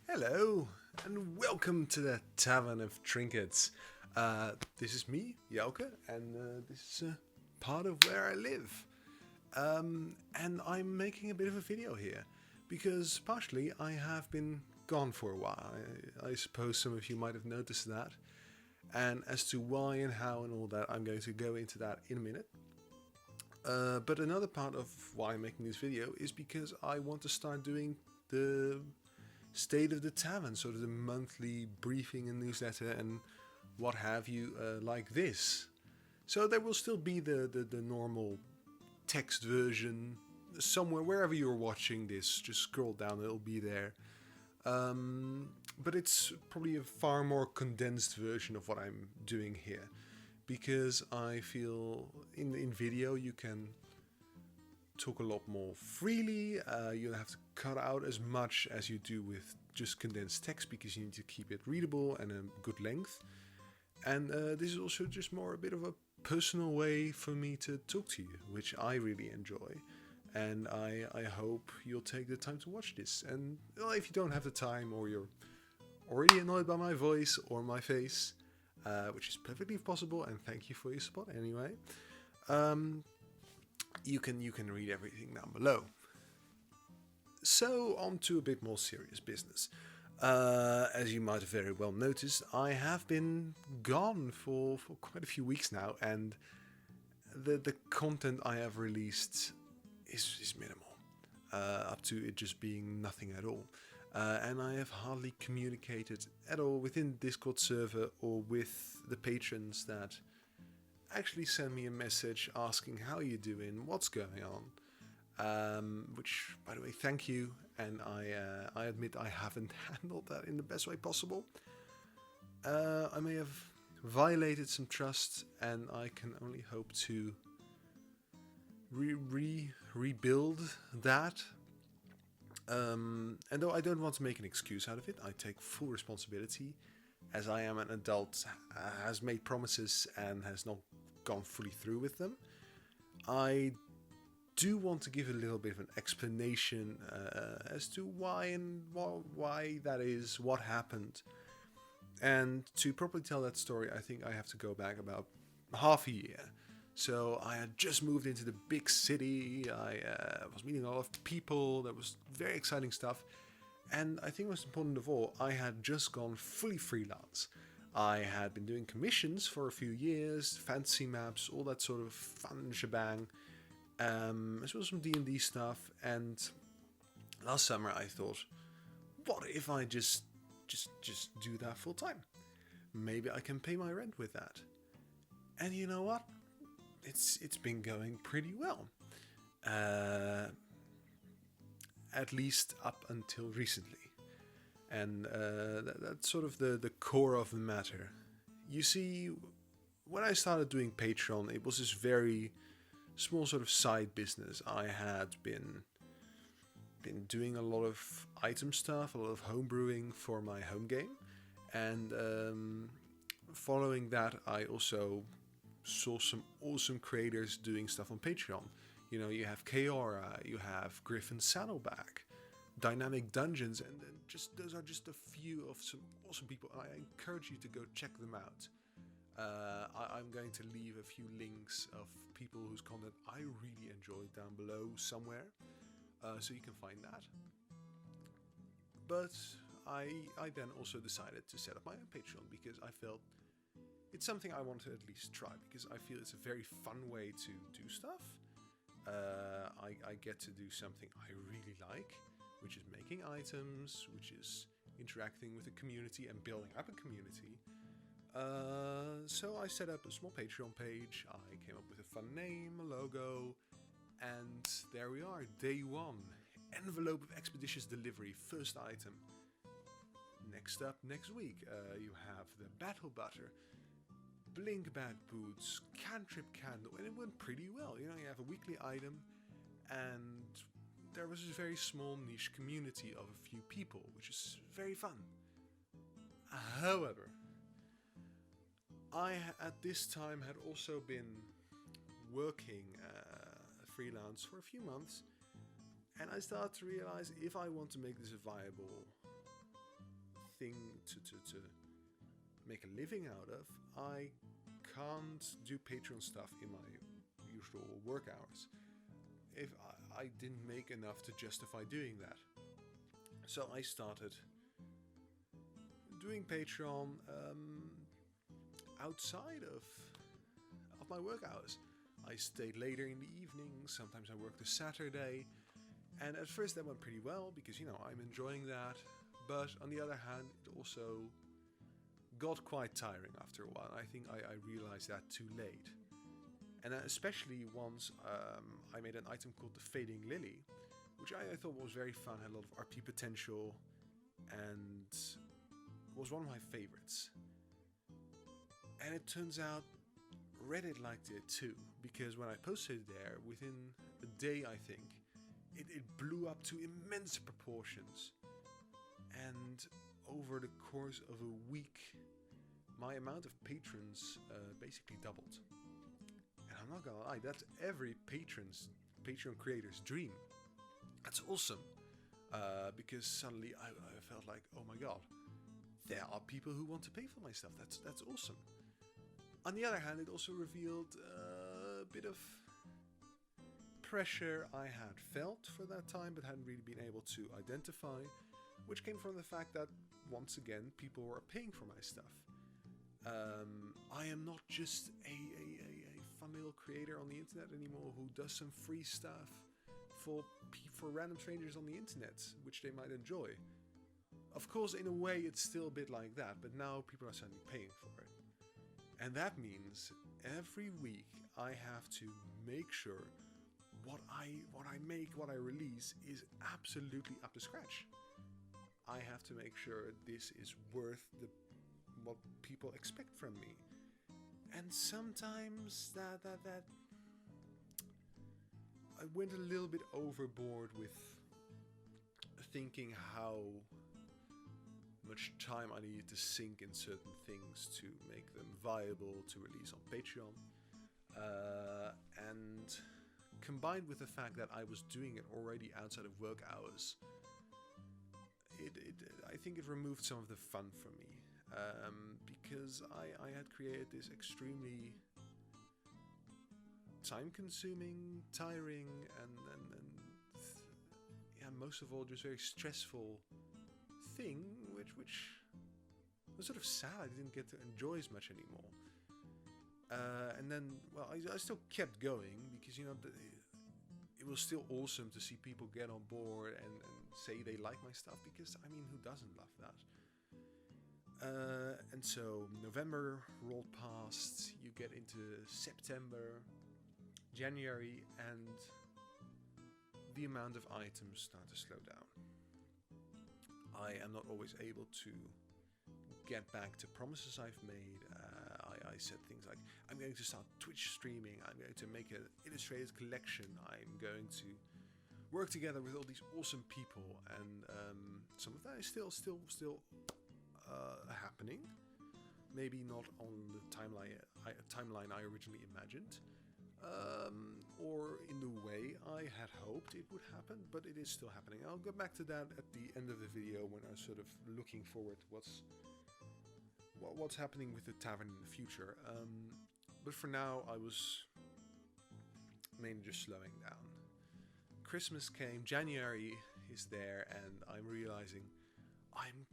Hello, and welcome to the Tavern of Trinkets. This is me, Jelke, and this is part of where I live. And I'm making a bit of a video here because partially I have been gone for a while. I suppose some of you might have noticed that. And as to why and how and all that, I'm going to go into that in a minute. But another part of why I'm making this video is because I want to start doing the state of the tavern, sort of the monthly briefing and newsletter and what have you, like this. So there will still be the normal text version somewhere, wherever you're watching this. Just scroll down, it'll be there. But it's probably a far more condensed version of what I'm doing here, because I feel in video you can talk a lot more freely. You don't have to cut out as much as you do with just condensed text, because you need to keep it readable and a good length. And this is also just more a bit of a personal way for me to talk to you, which I really enjoy. And I hope you'll take the time to watch this. And well, if you don't have the time, or you're already annoyed by my voice or my face, which is perfectly possible, and thank you for your support anyway, you can read everything down below. So on to a bit more serious business. As you might have very well noticed, I have been gone for quite a few weeks now, and the content I have released is minimal, up to it just being nothing at all. And I have hardly communicated at all within the Discord server or with the patrons that actually send me a message asking how you're doing, what's going on. Which, by the way, thank you, and I admit I haven't handled that in the best way possible. I may have violated some trust, and I can only hope to rebuild that. And though I don't want to make an excuse out of it, I take full responsibility, as I am an adult, has made promises and has not gone fully through with them. I do want to give a little bit of an explanation as to why and why that is, what happened. And to properly tell that story, I think I have to go back about half a year. So I had just moved into the big city, I was meeting a lot of people, there was very exciting stuff. And I think most important of all, I had just gone fully freelance. I had been doing commissions for a few years, fantasy maps, all that sort of fun shebang, as well as some D&D stuff. And last summer I thought, what if I just do that full time? Maybe I can pay my rent with that. And you know what? It's been going pretty well. At least up until recently. And that's sort of the core of the matter. You see, when I started doing Patreon, it was this very small sort of side business. I had been doing a lot of item stuff, a lot of homebrewing for my home game. And following that, I also saw some awesome creators doing stuff on Patreon. You know, you have Kaora, you have Griffin Saddleback, Dynamic Dungeons, and just those are just a few of some awesome people. I encourage you to go check them out. I'm going to leave a few links of people whose content I really enjoyed down below somewhere, so you can find that. But I then also decided to set up my own Patreon, because I felt it's something I want to at least try, because I feel it's a very fun way to do stuff. I get to do something I really like, which is making items, which is interacting with the community and building up a community. So I set up a small Patreon page, I came up with a fun name, a logo, and there we are, day one. Envelope of expeditious delivery, first item. Next up, next week, you have the Battle Butter, Blink Bad Boots, Cantrip Candle, and it went pretty well. You know, you have a weekly item, and there was this very small niche community of a few people, which is very fun. However, I at this time had also been working freelance for a few months, and I started to realize, if I want to make this a viable thing to make a living out of, I can't do Patreon stuff in my usual work hours if I didn't make enough to justify doing that. So I started doing Patreon outside of my work hours. I stayed later in the evening, sometimes I worked a Saturday, and at first that went pretty well because, I'm enjoying that. But on the other hand, it also got quite tiring after a while. I think I realized that too late. And especially once I made an item called the Fading Lily, which I thought was very fun, had a lot of RP potential, and was one of my favorites. And it turns out Reddit liked it too, because when I posted it there, within a day I think, it blew up to immense proportions. And over the course of a week, my amount of patrons basically doubled. And I'm not gonna lie, that's every Patreon creator's dream. That's awesome, because suddenly I felt like, oh my god, there are people who want to pay for my stuff. That's awesome. On the other hand, it also revealed a bit of pressure I had felt for that time, but hadn't really been able to identify, which came from the fact that, once again, people were paying for my stuff. I am not just a fun little creator on the internet anymore who does some free stuff for random strangers on the internet, which they might enjoy. Of course, in a way, it's still a bit like that, but now people are suddenly paying for it. And that means every week I have to make sure what I make, what I release is absolutely up to scratch. I have to make sure this is worth what people expect from me. And sometimes that I went a little bit overboard with thinking how much time I needed to sink in certain things to make them viable to release on Patreon. And combined with the fact that I was doing it already outside of work hours, I think it removed some of the fun from me. Because I had created this extremely time-consuming, tiring, and most of all, just very stressful thing, which was sort of sad. I didn't get to enjoy as much anymore. And then, I still kept going because it was still awesome to see people get on board and say they like my stuff, because who doesn't love that? And so November rolled past, you get into September, January, and the amount of items start to slow down. I am not always able to get back to promises I've made. I said things like, I'm going to start Twitch streaming, I'm going to make an illustrated collection, I'm going to work together with all these awesome people, and some of that is still happening. Maybe not on the timeline I originally imagined, or in the way I had hoped it would happen, but it is still happening. I'll go back to that at the end of the video when I'm sort of looking forward to what's happening with the tavern in the future. But for now, I was mainly just slowing down. Christmas came, January is there, and I'm realizing I'm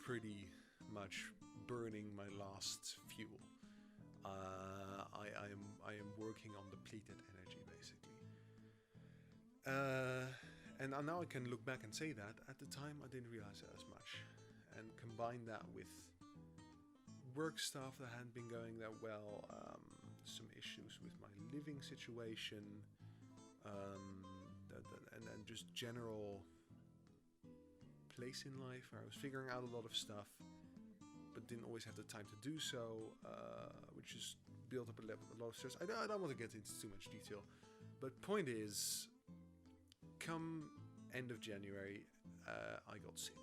pretty much burning my last fuel. I am working on depleted energy, basically. And now I can look back and say that at the time I didn't realize that as much. And combine that with work stuff that hadn't been going that well, some issues with my living situation, and just general place in life where I was figuring out a lot of stuff, but didn't always have the time to do so, which just built up a lot of stress. I don't want to get into too much detail, but point is, come end of January, I got sick.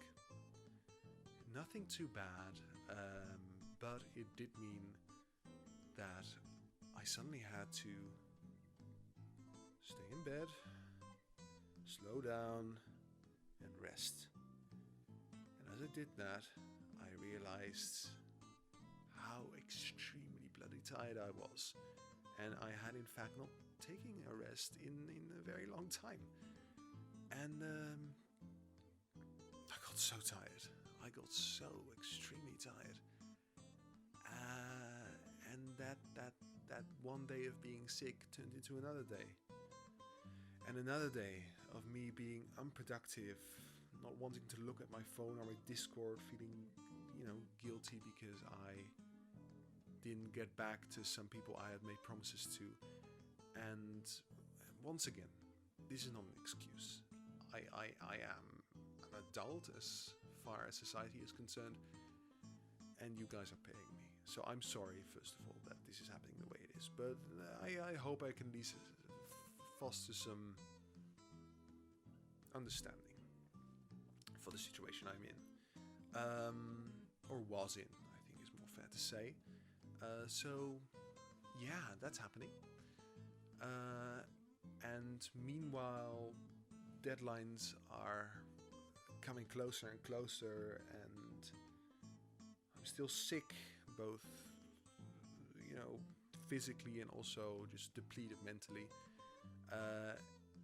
Nothing too bad, but it did mean that I suddenly had to stay in bed, slow down, and rest. as I did that, I realized how extremely bloody tired I was. And I had in fact not taken a rest in a very long time. And I got so tired. I got so extremely tired. And that one day of being sick turned into another day. And another day of me being unproductive, not wanting to look at my phone or my Discord, feeling, guilty because I didn't get back to some people I had made promises to. And once again, this is not an excuse. I am an adult as far as society is concerned, and you guys are paying me. So I'm sorry, first of all, that this is happening the way it is. But I hope I can at least foster some understanding for the situation I'm in. Or was in, I think is more fair to say. So, yeah, that's happening. And meanwhile, deadlines are coming closer and closer, and I'm still sick, both, physically and also just depleted mentally.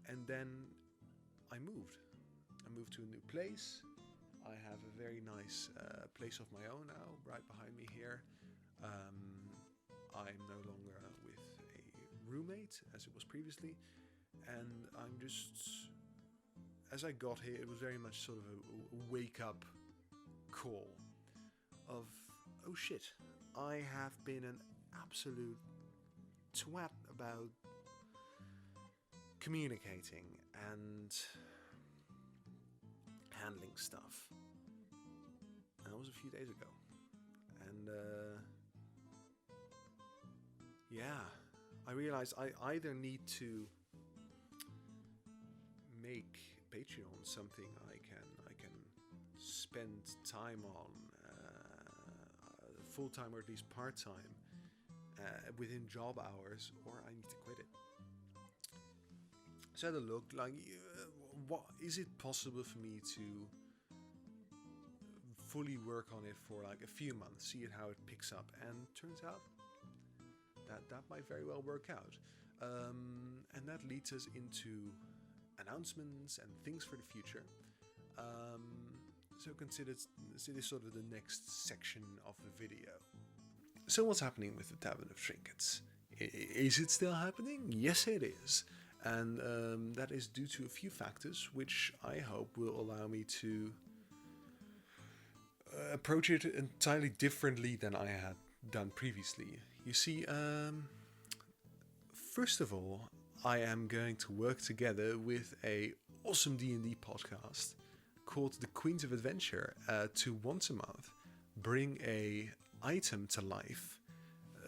And then I moved. I moved to a new place. I have a very nice place of my own now, right behind me here. I'm no longer with a roommate, as it was previously. And I'm just... As I got here, it was very much sort of a wake-up call of, oh shit, I have been an absolute twat about communicating and handling stuff. And that was a few days ago. And I realized I either need to make Patreon something I can spend time on, full time or at least part time, within job hours, or I need to quit it. So I had a look, what is it possible for me to fully work on it for a few months, see how it picks up, and turns out that might very well work out. And that leads us into announcements and things for the future. So consider this sort of the next section of the video. So what's happening with the Tavern of Trinkets? Is it still happening? Yes, it is. And that is due to a few factors, which I hope will allow me to approach it entirely differently than I had done previously. You see, first of all, I am going to work together with a awesome D&D podcast called The Queens of Adventure to once a month bring a item to life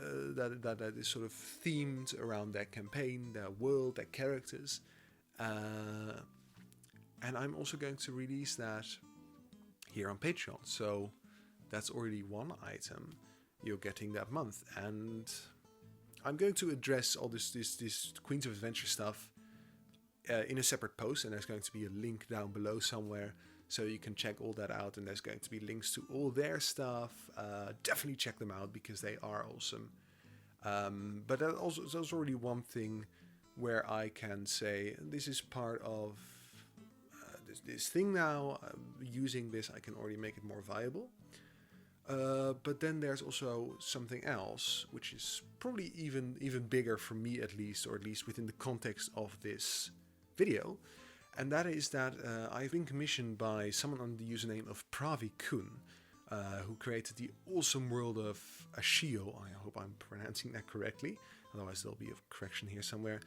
that is sort of themed around their campaign, their world, their characters. And I'm also going to release that here on Patreon. So that's already one item you're getting that month. And I'm going to address all this Queens of Adventure stuff in a separate post, and there's going to be a link down below somewhere so you can check all that out, and there's going to be links to all their stuff. Definitely check them out because they are awesome. But there's already one thing where I can say this is part of this thing now. Using this, I can already make it more viable. But then there's also something else, which is probably even bigger for me at least, or at least within the context of this video. And that is that I've been commissioned by someone under the username of Pravikun, who created the awesome world of Ashio, I hope I'm pronouncing that correctly, otherwise there'll be a correction here somewhere,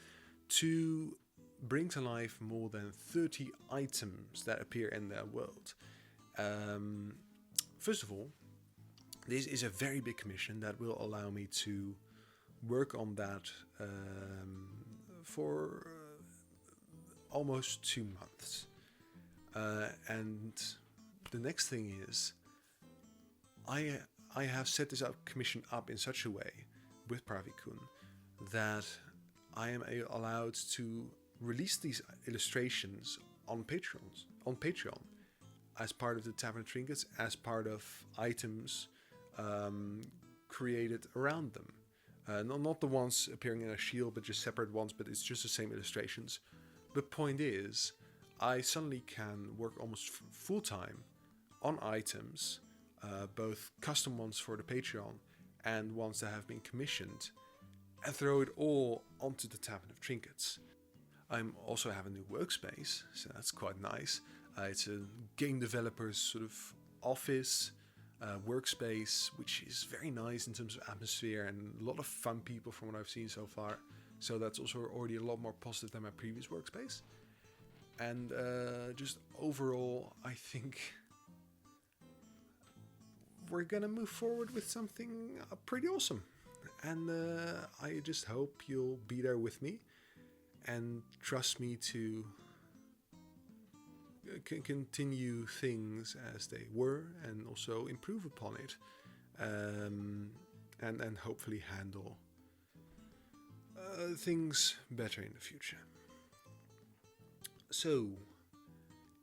to bring to life more than 30 items that appear in their world. First of all, this is a very big commission that will allow me to work on that for almost 2 months. And the next thing is, I have set this commission up in such a way with Pravikun that I am allowed to release these illustrations on Patreon. as part of the Tavern Trinkets, as part of items created around them. Not the ones appearing in a shield, but just separate ones, but it's just the same illustrations. The point is, I suddenly can work almost full-time on items, both custom ones for the Patreon and ones that have been commissioned, and throw it all onto the Tavern of Trinkets. I also have a new workspace, so that's quite nice. It's a game developer's sort of office, workspace, which is very nice in terms of atmosphere and a lot of fun people from what I've seen so far. So that's also already a lot more positive than my previous workspace. And just overall, I think we're gonna move forward with something pretty awesome. And I just hope you'll be there with me and trust me to continue things as they were and also improve upon it, and hopefully handle things better in the future. So,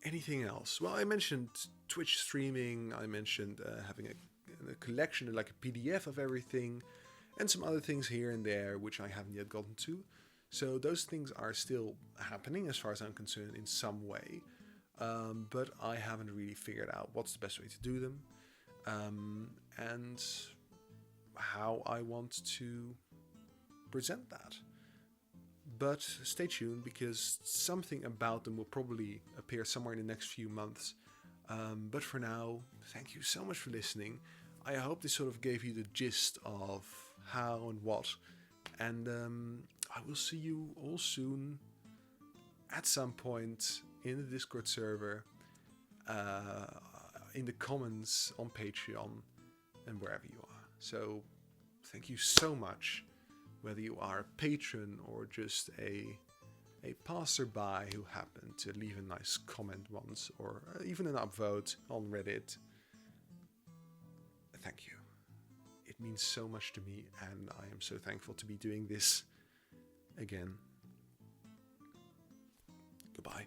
anything else? Well, I mentioned Twitch streaming, I mentioned having a collection, like a PDF of everything, and some other things here and there which I haven't yet gotten to. So those things are still happening as far as I'm concerned in some way. But I haven't really figured out what's the best way to do them, and how I want to present that. But stay tuned, because something about them will probably appear somewhere in the next few months. But for now, thank you so much for listening. I hope this sort of gave you the gist of how and what. And I will see you all soon at some point in the Discord server, in the comments on Patreon, and wherever you are. So thank you so much, whether you are a patron or just a passerby who happened to leave a nice comment once, or even an upvote on Reddit. Thank you. It means so much to me, and I am so thankful to be doing this again. Goodbye.